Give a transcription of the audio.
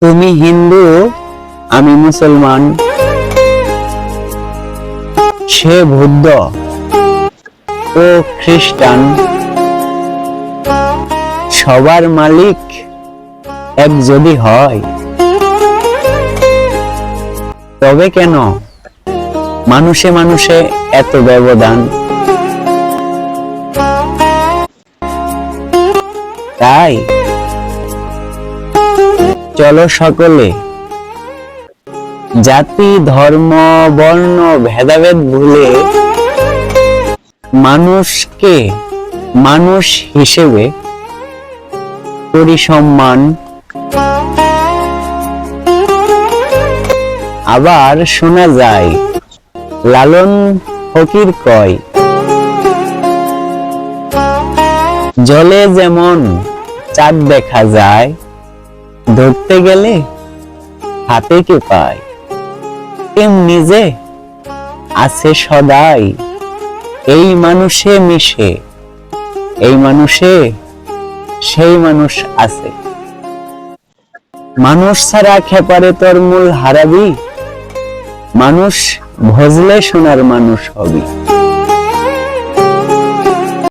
তুমি হিন্দু, আমি মুসলমান, সে বৌদ্ধ ও খ্রিস্টান, সবার মালিক এক যদি হয়, তবে কেন মানুষে মানুষে এত ব্যবধান? তাই চলো সকলে জাতি, ধর্ম, বর্ণ ভেদাভেদ ভুলে মানুষকে মানুষ হিসেবে করি সম্মান। আবার শোনা যায় লালন ফকির কয়, জলে যেমন চাঁদ দেখা যায়, ধরতে গেলে হাতে কে পায়, তেমনি যে আছে সদাই এই মানুষে মিশে, এই মানুষে সেই মানুষ আছে। মানুষ ছাড়া খেপারে তোর মূল হারাবি, মানুষ ভজলে সোনার মানুষ হবি।